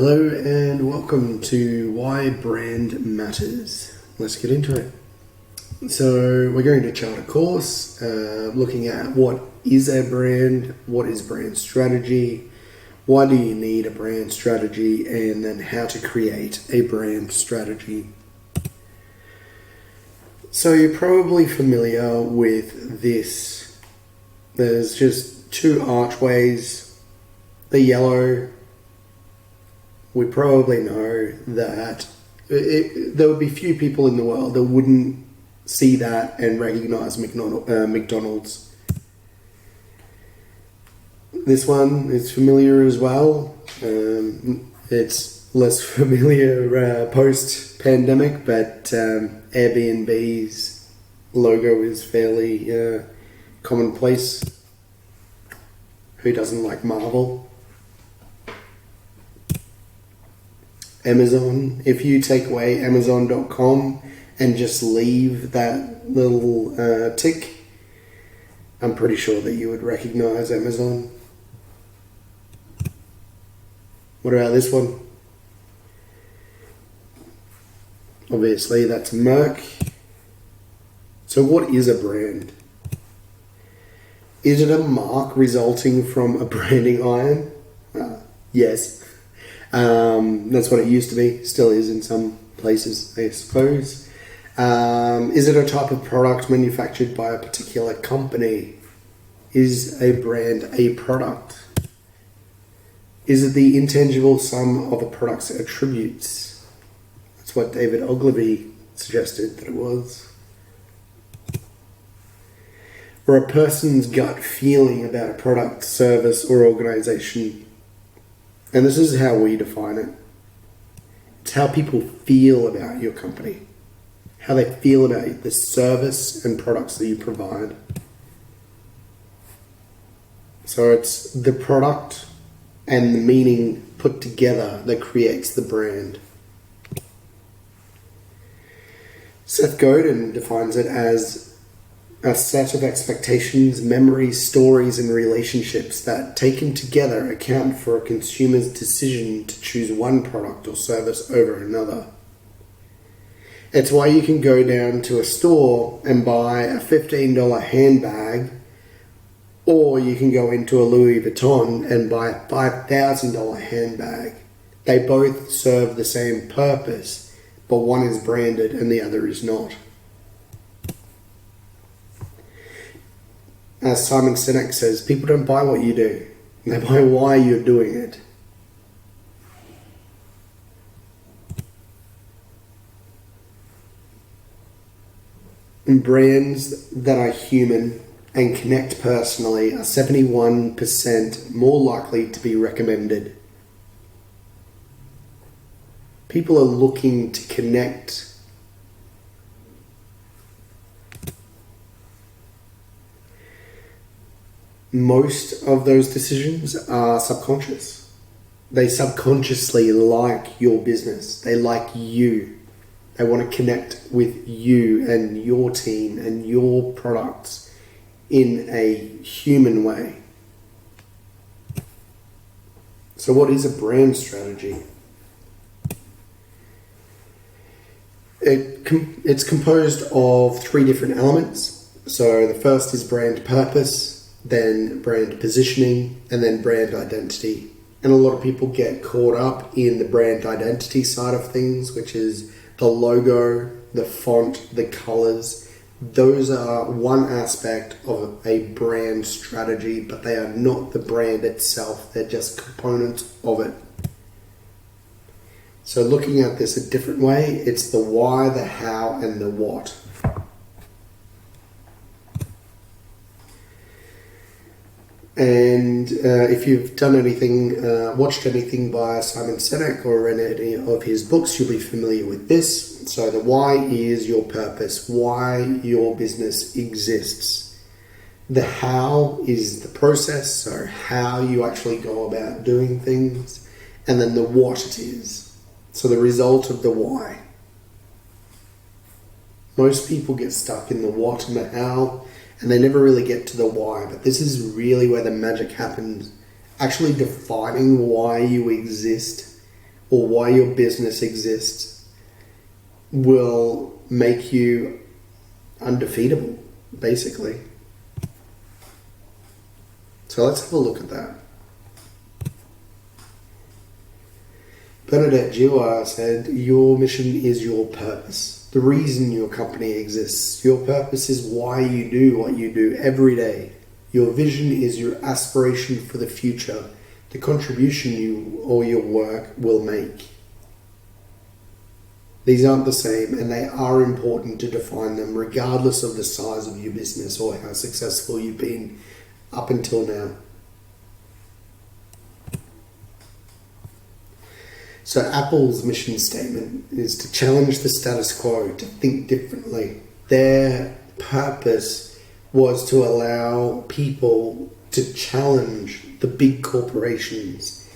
Hello and welcome to Why Brand Matters. Let's get into it. So we're going to chart a course looking at what is a brand, what is brand strategy, why do you need a brand strategy, and then how to create a brand strategy. So you're probably familiar with this. There's just two archways, the yellow. We probably know that there would be few people in the world that wouldn't see that and recognize McDonald's. This one is familiar as well. It's less familiar post-pandemic, but Airbnb's logo is fairly commonplace. Who doesn't like Marvel? Amazon, if you take away Amazon.com and just leave that little tick, I'm pretty sure that you would recognize Amazon. What about this one? Obviously, that's Merck. So what is a brand? Is it a mark resulting from a branding iron? Yes. That's what it used to be, still is in some places, I suppose. Is it a type of product manufactured by a particular company? Is a brand a product? Is it the intangible sum of a product's attributes? That's what David Ogilvy suggested that it was. Or a person's gut feeling about a product, service, or organization. And this is how we define it. It's how people feel about your company. How they feel about the service and products that you provide. So it's the product and the meaning put together that creates the brand. Seth Godin defines it as a set of expectations, memories, stories, and relationships that, taken together, account for a consumer's decision to choose one product or service over another. It's why you can go down to a store and buy a $15 handbag, or you can go into a Louis Vuitton and buy a $5,000 handbag. They both serve the same purpose, but one is branded and the other is not. As Simon Sinek says, people don't buy what you do. They buy why you're doing it. And brands that are human and connect personally are 71% more likely to be recommended. People are looking to connect. Most of those decisions are subconscious. They subconsciously like your business. They like you. They want to connect with you and your team and your products in a human way. So what is a brand strategy? It's composed of three different elements. So the first is brand purpose, then brand positioning, and then brand identity. And a lot of people get caught up in the brand identity side of things, which is the logo, the font, the colors. Those are one aspect of a brand strategy, but they are not the brand itself. They're just components of it. So looking at this a different way, it's the why, the how, and the what. And if you've done anything, watched anything by Simon Sinek or read any of his books, you'll be familiar with this. So the why is your purpose, why your business exists. The how is the process, so how you actually go about doing things. And then the what it is, so the result of the why. Most people get stuck in the what and the how, and they never really get to the why, but this is really where the magic happens. Actually defining why you exist, or why your business exists will make you undefeatable, basically. So let's have a look at that. Bernadette Giroir said, your mission is your purpose, the reason your company exists. Your purpose is why you do what you do every day. Your vision is your aspiration for the future, the contribution you or your work will make. These aren't the same, and they are important to define them regardless of the size of your business or how successful you've been up until now. So Apple's mission statement is to challenge the status quo, to think differently. Their purpose was to allow people to challenge the big corporations,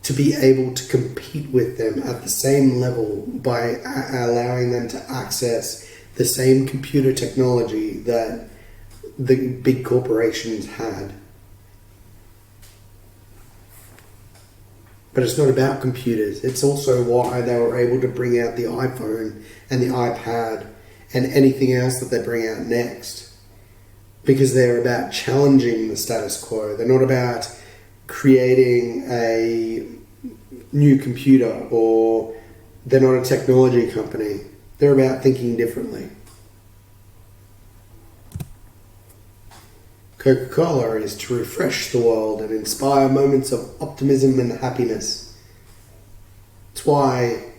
to be able to compete with them at the same level by allowing them to access the same computer technology that the big corporations had. But it's not about computers. It's also why they were able to bring out the iPhone and the iPad and anything else that they bring out next. Because they're about challenging the status quo. They're not about creating a new computer, or they're not a technology company. They're about thinking differently. Coca-Cola is to refresh the world and inspire moments of optimism and happiness. It's why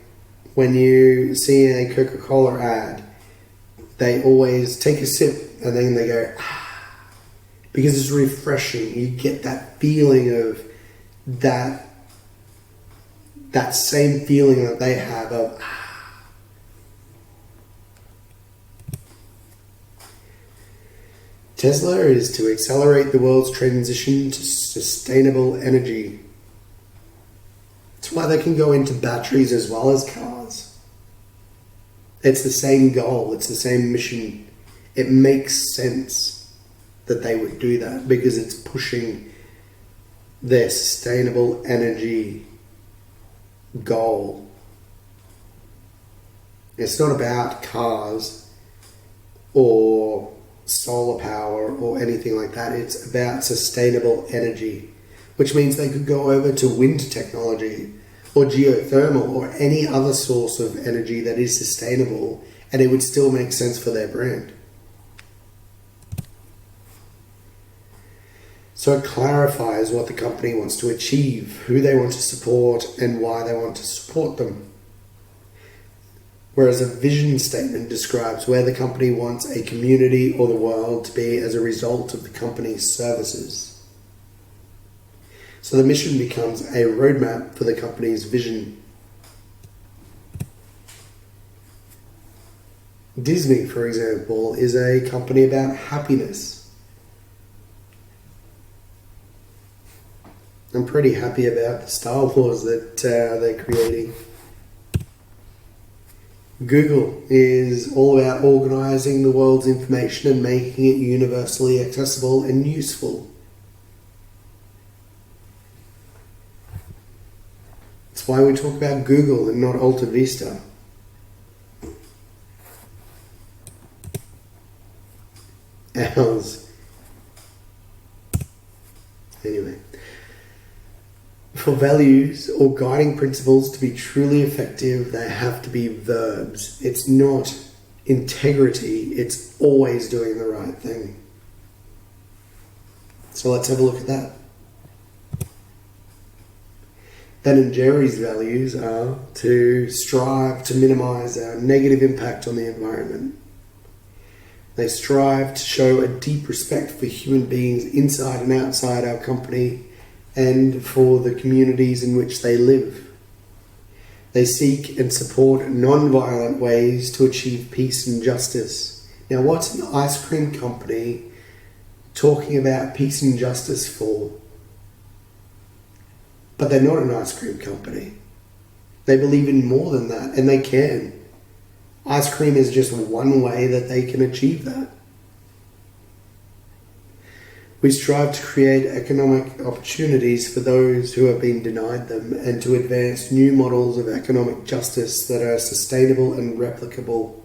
when you see a Coca-Cola ad, they always take a sip and then they go, ah, because it's refreshing. You get that feeling of that same feeling that they have of, ah. Tesla is to accelerate the world's transition to sustainable energy. That's why they can go into batteries as well as cars. It's the same goal, it's the same mission. It makes sense that they would do that because it's pushing their sustainable energy goal. It's not about cars or solar power or anything like that. It's about sustainable energy, which means they could go over to wind technology or geothermal or any other source of energy that is sustainable, and it would still make sense for their brand. So it clarifies what the company wants to achieve, who they want to support, and why they want to support them. Whereas a vision statement describes where the company wants a community or the world to be as a result of the company's services. So the mission becomes a roadmap for the company's vision. Disney, for example, is a company about happiness. I'm pretty happy about the Star Wars that they're creating. Google is all about organizing the world's information and making it universally accessible and useful. That's why we talk about Google and not Alta Vista. Ours. Anyway. For values or guiding principles to be truly effective, they have to be verbs. It's not integrity, it's always doing the right thing. So let's have a look at that. Ben & Jerry's values are to strive to minimize our negative impact on the environment. They strive to show a deep respect for human beings inside and outside our company and for the communities in which they live. They seek and support non-violent ways to achieve peace and justice. Now, what's an ice cream company talking about peace and justice for? But they're not an ice cream company. They believe in more than that, and they can. Ice cream is just one way that they can achieve that. We strive to create economic opportunities for those who have been denied them and to advance new models of economic justice that are sustainable and replicable.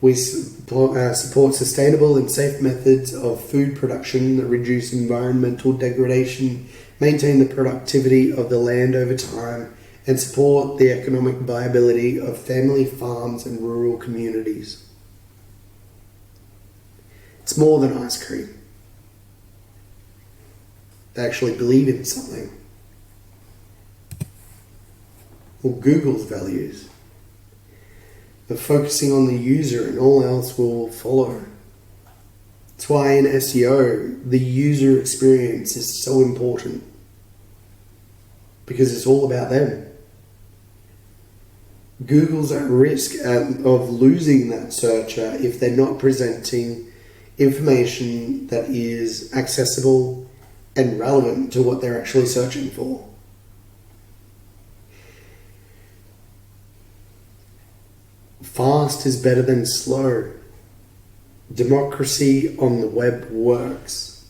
We support sustainable and safe methods of food production that reduce environmental degradation, maintain the productivity of the land over time, and support the economic viability of family farms and rural communities. It's more than ice cream. They actually believe in something. Or Google's values of focusing on the user and all else will follow. That's why in SEO, the user experience is so important. Because it's all about them. Google's at risk of losing that searcher if they're not presenting information that is accessible and relevant to what they're actually searching for. Fast is better than slow. Democracy on the web works.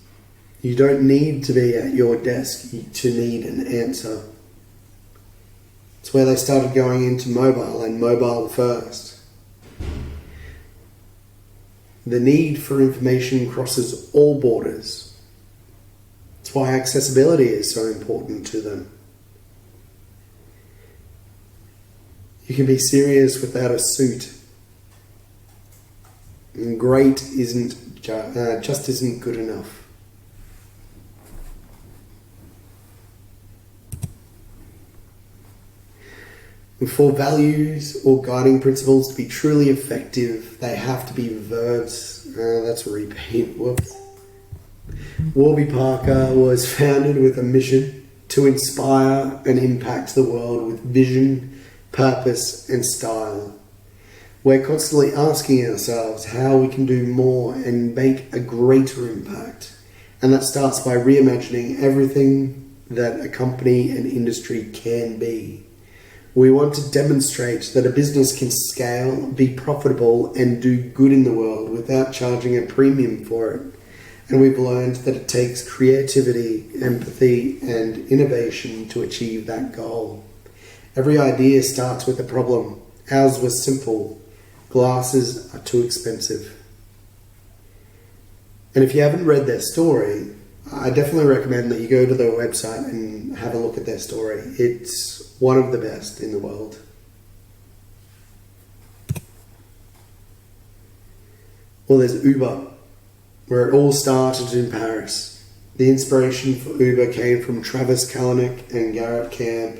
You don't need to be at your desk to need an answer. It's where they started going into mobile and mobile first. The need for information crosses all borders. That's why accessibility is so important to them. You can be serious without a suit. And great just isn't good enough. For values or guiding principles to be truly effective, they have to be verbs. That's a repeat. Whoops. Warby Parker was founded with a mission to inspire and impact the world with vision, purpose, and style. We're constantly asking ourselves how we can do more and make a greater impact. And that starts by reimagining everything that a company and industry can be. We want to demonstrate that a business can scale, be profitable, and do good in the world without charging a premium for it. And we've learned that it takes creativity, empathy, and innovation to achieve that goal. Every idea starts with a problem. Ours was simple. Glasses are too expensive. And if you haven't read their story, I definitely recommend that you go to their website and have a look at their story. It's one of the best in the world. Well, there's Uber, where it all started in Paris. The inspiration for Uber came from Travis Kalanick and Garrett Camp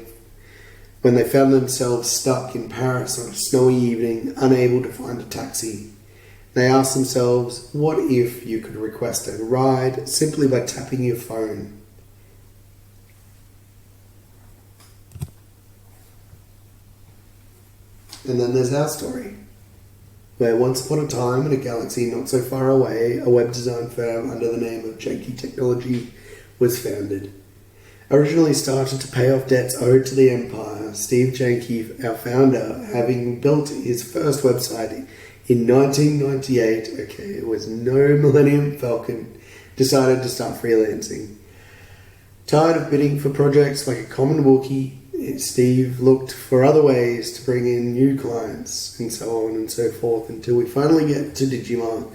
when they found themselves stuck in Paris on a snowy evening, unable to find a taxi. They asked themselves, what if you could request a ride simply by tapping your phone? And then there's our story, where once upon a time in a galaxy not so far away, a web design firm under the name of Janky Technology was founded. Originally started to pay off debts owed to the empire, Steve Janky, our founder, having built his first website in 1998, it was no Millennium Falcon, decided to start freelancing. Tired of bidding for projects like a common Wookiee, Steve looked for other ways to bring in new clients and so on and so forth until we finally get to Digimark.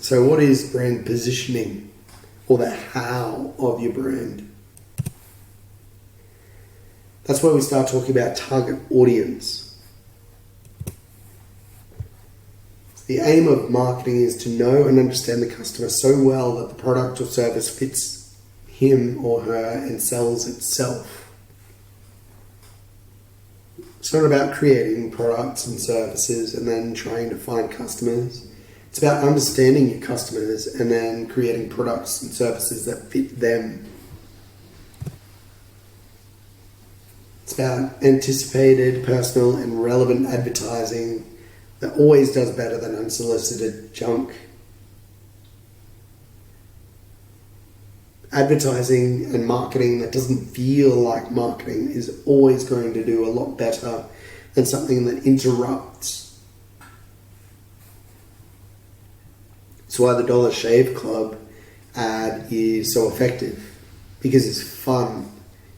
So what is brand positioning, or the how of your brand? That's where we start talking about target audience. The aim of marketing is to know and understand the customer so well that the product or service fits him or her and sells itself. It's not about creating products and services and then trying to find customers. It's about understanding your customers and then creating products and services that fit them. It's about anticipated, personal, and relevant advertising that always does better than unsolicited junk. Advertising and marketing that doesn't feel like marketing is always going to do a lot better than something that interrupts. It's why the Dollar Shave Club ad is so effective, because it's fun,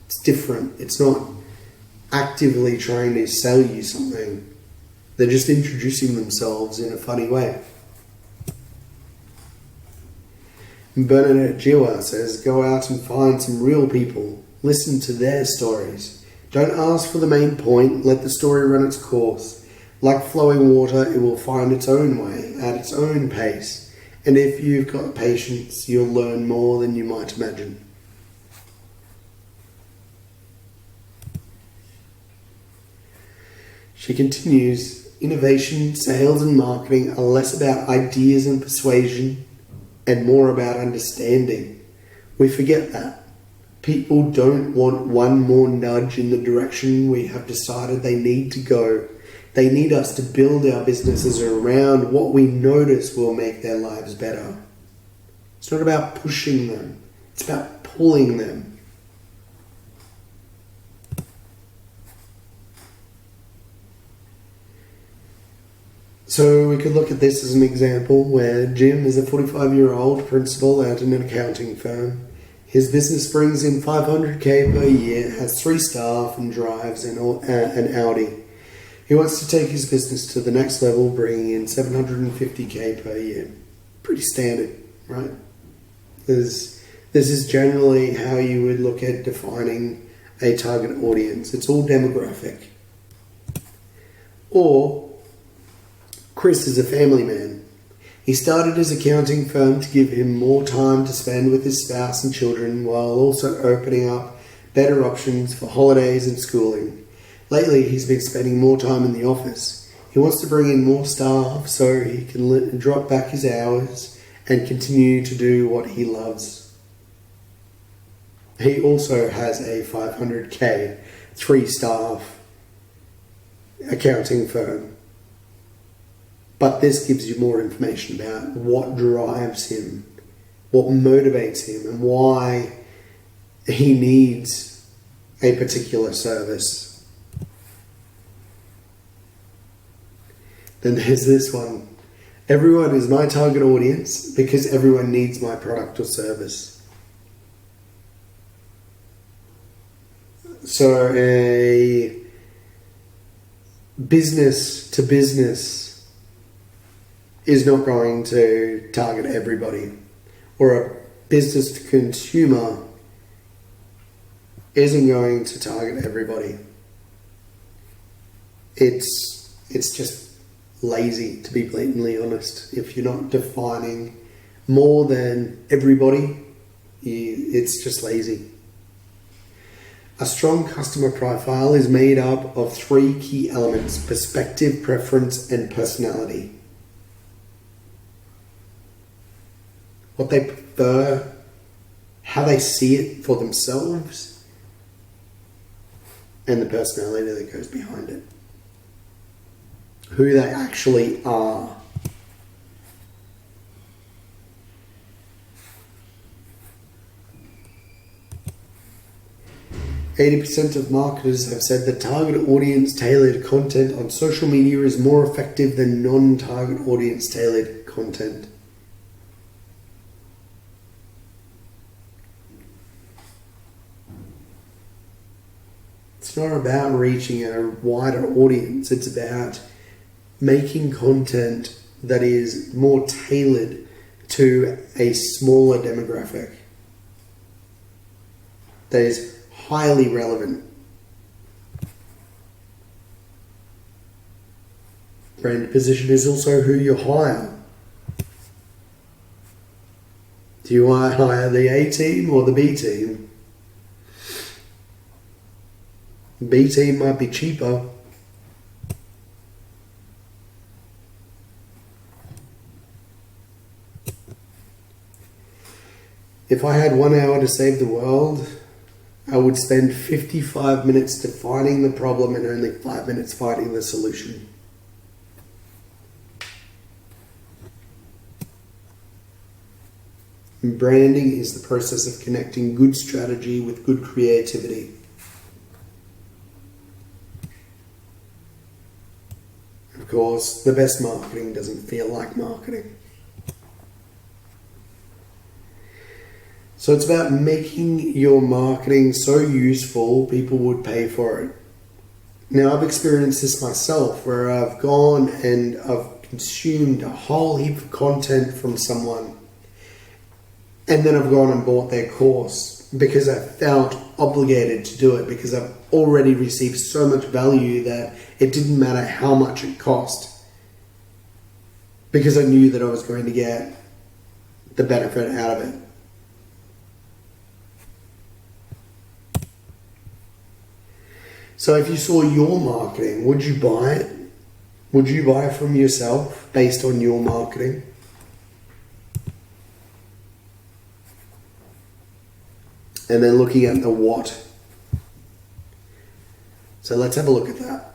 it's different, it's not actively trying to sell you something. They're just introducing themselves in a funny way. Bernadette Jiwa says, go out and find some real people. Listen to their stories. Don't ask for the main point. Let the story run its course. Like flowing water, it will find its own way, at its own pace. And if you've got patience, you'll learn more than you might imagine. She continues, innovation, sales and marketing are less about ideas and persuasion and more about understanding. We forget that. People don't want one more nudge in the direction we have decided they need to go. They need us to build our businesses around what we notice will make their lives better. It's not about pushing them. It's about pulling them. So we could look at this as an example where Jim is a 45-year-old principal at an accounting firm. His business brings in $500K per year, has 3 staff and drives an Audi. He wants to take his business to the next level, bringing in $750K per year. Pretty standard, right? This is generally how you would look at defining a target audience. It's all demographic. Or Chris is a family man. He started his accounting firm to give him more time to spend with his spouse and children while also opening up better options for holidays and schooling. Lately, he's been spending more time in the office. He wants to bring in more staff so he can drop back his hours and continue to do what he loves. He also has a $500K, 3-staff accounting firm. But this gives you more information about what drives him, what motivates him, and why he needs a particular service. Then there's this one. Everyone is my target audience because everyone needs my product or service. So a business to business is not going to target everybody, or a business to consumer isn't going to target everybody. It's just lazy, to be blatantly honest. If you're not defining more than everybody, it's just lazy. A strong customer profile is made up of 3 key elements: perspective, preference, and personality. What they prefer, how they see it for themselves, and the personality that goes behind it. Who they actually are. %, of marketers have said that target audience tailored content on social media is more effective than non-target audience tailored content. It's not about reaching a wider audience. It's about making content that is more tailored to a smaller demographic, that is highly relevant. Brand position is also who you hire. Do you hire the A team or the B team? B team might be cheaper. If I had 1 hour to save the world, I would spend 55 minutes defining the problem and only 5 minutes finding the solution. Branding is the process of connecting good strategy with good creativity. Of course, the best marketing doesn't feel like marketing. So it's about making your marketing so useful people would pay for it. Now, I've experienced this myself, where I've gone and I've consumed a whole heap of content from someone, and then I've gone and bought their course because I felt obligated to do it, because I've already received so much value that it didn't matter how much it cost, because I knew that I was going to get the benefit out of it. So if you saw your marketing, would you buy it? Would you buy it from yourself based on your marketing? And then looking at the what. So let's have a look at that.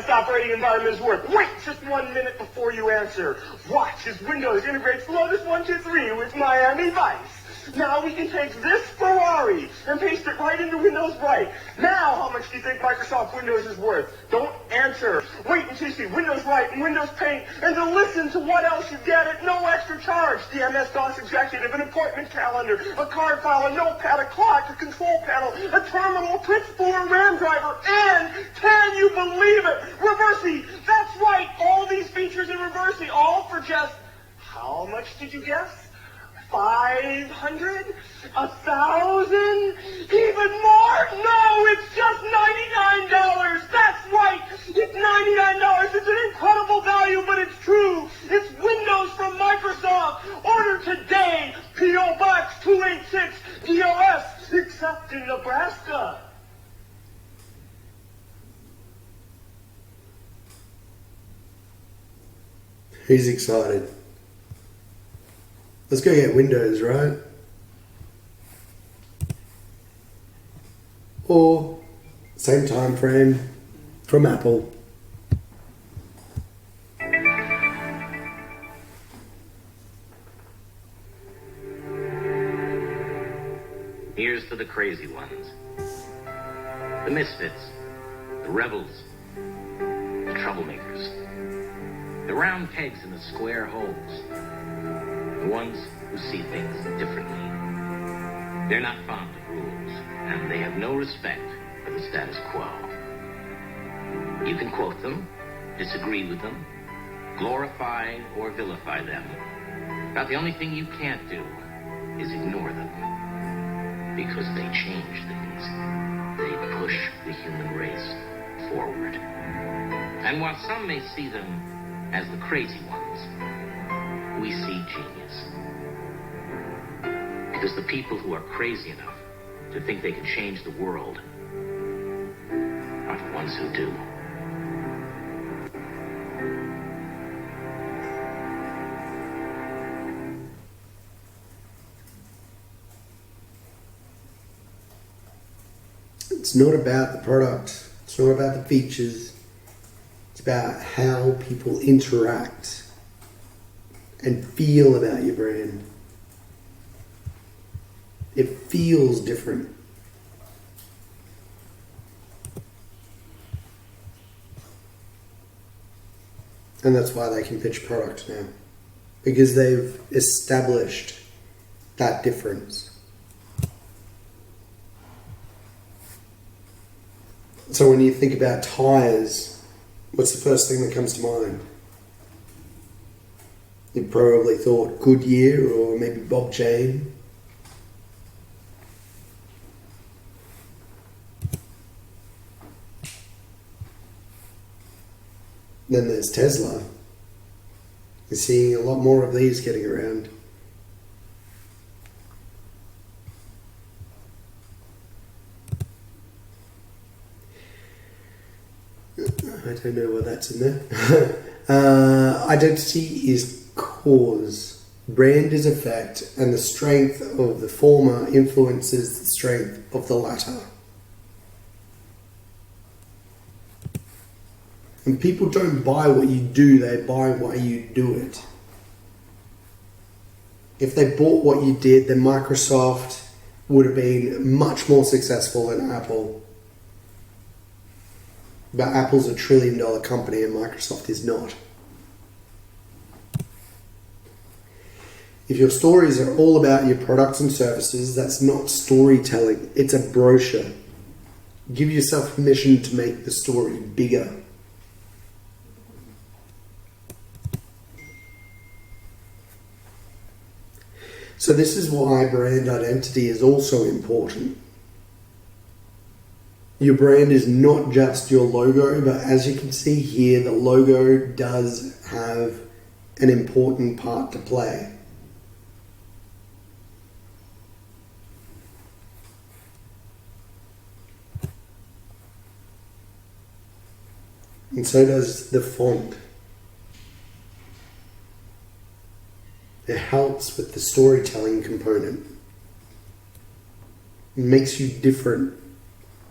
Operating environment is worth. Wait just 1 minute before you answer. Watch as Windows integrates Lotus 123 with Miami Vice. Now we can take this Ferrari and paste it right into Windows Right. Now, how much do you think Microsoft Windows is worth? Don't answer. Wait until you see Windows Right and Windows Paint, and to listen to what else you get at no extra charge. The MS-DOS executive, an appointment calendar, a card file, a notepad, a clock, a control panel, a terminal, a principal, a RAM driver, and, can you believe it, Reversi. That's right, all these features in Reversi, all for just, how much did you guess? 500? 1,000? Even more? No, it's just $99. That's right. It's $99. It's an incredible value, but it's true. It's Windows from Microsoft. Order today. P.O. Box 286 EOS, except in Nebraska. He's excited. Let's go get Windows, right? Or same time frame from Apple. Here's to the crazy ones. The misfits. The rebels. The troublemakers. The round pegs in the square holes. The ones who see things differently. They're not fond of rules, and they have no respect for the status quo. You can quote them, disagree with them, glorify or vilify them. But the only thing you can't do is ignore them. Because they change things. They push the human race forward. And while some may see them as the crazy ones, we see genius. Because the people who are crazy enough to think they can change the world are the ones who do. It's not about the product. It's not about the features. It's about how people interact and feel about your brand. It feels different. And that's why they can pitch product now. Because they've established that difference. So when you think about tires, what's the first thing that comes to mind? You probably thought Goodyear or maybe Bob Jane. Then there's Tesla. You're seeing a lot more of these getting around. I don't know what that's in there. Identity is cause. Brand is effect, and the strength of the former influences the strength of the latter. And people don't buy what you do, they buy why you do it. If they bought what you did, then Microsoft would have been much more successful than Apple. But Apple's a $1 trillion company and Microsoft is not. If your stories are all about your products and services, that's not storytelling. It's a brochure. Give yourself permission to make the story bigger. So this is why brand identity is also important. Your brand is not just your logo, but as you can see here, the logo does have an important part to play. And so does the font. It helps with the storytelling component. It makes you different,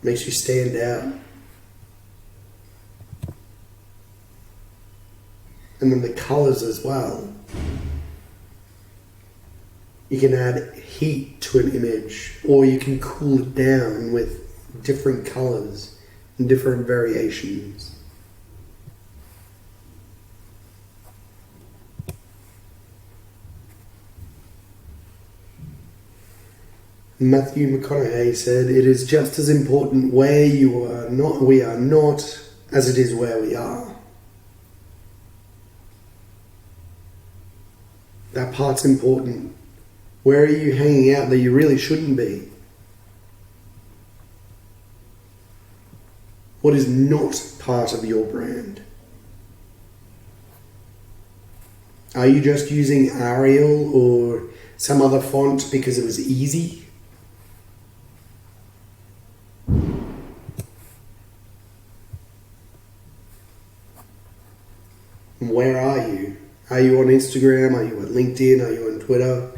makes you stand out. And then the colors as well. You can add heat to an image, or you can cool it down with different colors and different variations. Matthew McConaughey said, "It is just as important where we are not, as it is where we are." That part's important. Where are you hanging out that you really shouldn't be? What is not part of your brand? Are you just using Arial or some other font because it was easy? Where are you? Are you on Instagram? Are you on LinkedIn? Are you on Twitter?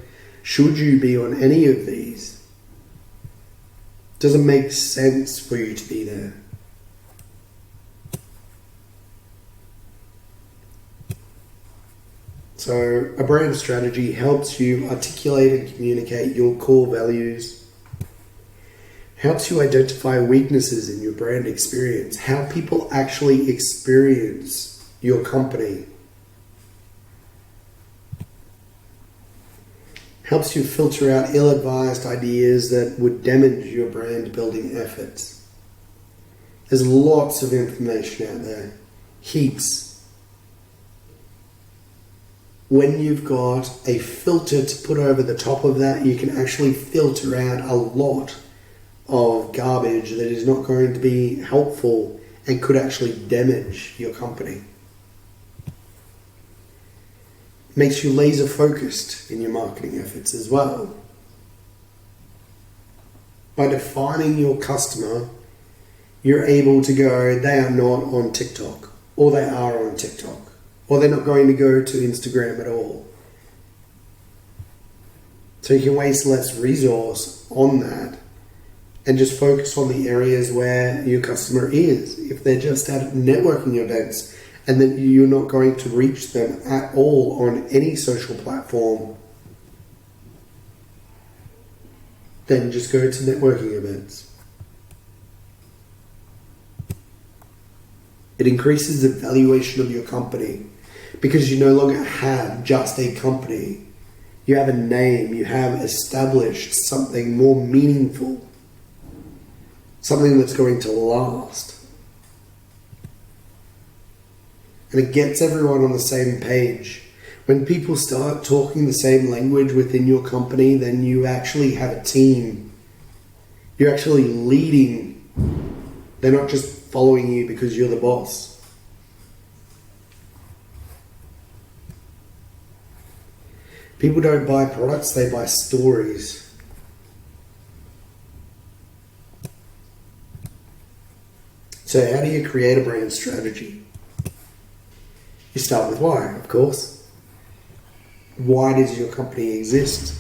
Should you be on any of these? Does it make sense for you to be there? So a brand strategy helps you articulate and communicate your core values, helps you identify weaknesses in your brand experience, how people actually experience your company, helps you filter out ill-advised ideas that would damage your brand building efforts. There's lots of information out there, heaps. When you've got a filter to put over the top of that, you can actually filter out a lot of garbage that is not going to be helpful and could actually damage your company. Makes you laser focused in your marketing efforts as well. By defining your customer, you're able to go, they are not on TikTok, or they are on TikTok, or they're not going to go to Instagram at all. So you can waste less resource on that and just focus on the areas where your customer is. If they're just at networking events, and that you're not going to reach them at all on any social platform, then just go to networking events. It increases the valuation of your company because you no longer have just a company. You have a name, you have established something more meaningful, something that's going to last. And it gets everyone on the same page. When people start talking the same language within your company, then you actually have a team. You're actually leading. They're not just following you because you're the boss. People don't buy products, they buy stories. So how do you create a brand strategy? You start with why, of course. Why does your company exist?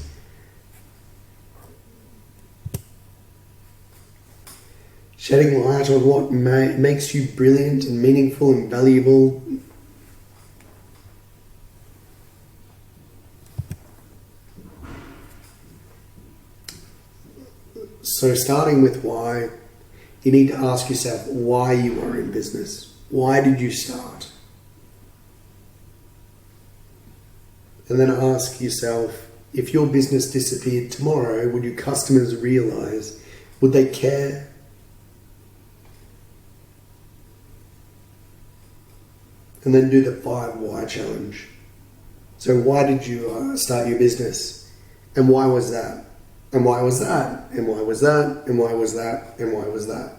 Shedding light on what makes you brilliant and meaningful and valuable. So starting with why, You need to ask yourself why you are in business. Why did you start? And then ask yourself, if your business disappeared tomorrow, would your customers realize? Would they care? And then do the 5 why challenge. So why did you start your business? And why was that? And why was that? And why was that? And why was that? And why was that?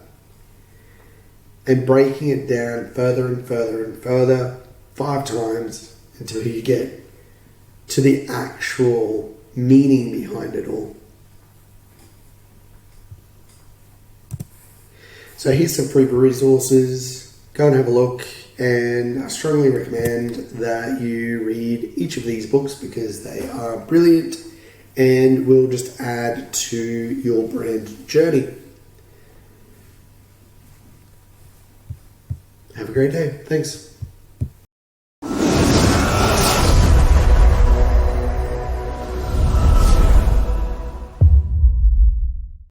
And breaking it down further and further and further, 5 times, until you get to the actual meaning behind it all. So here's some free resources. Go and have a look. And I strongly recommend that you read each of these books because they are brilliant and will just add to your brand journey. Have a great day. Thanks.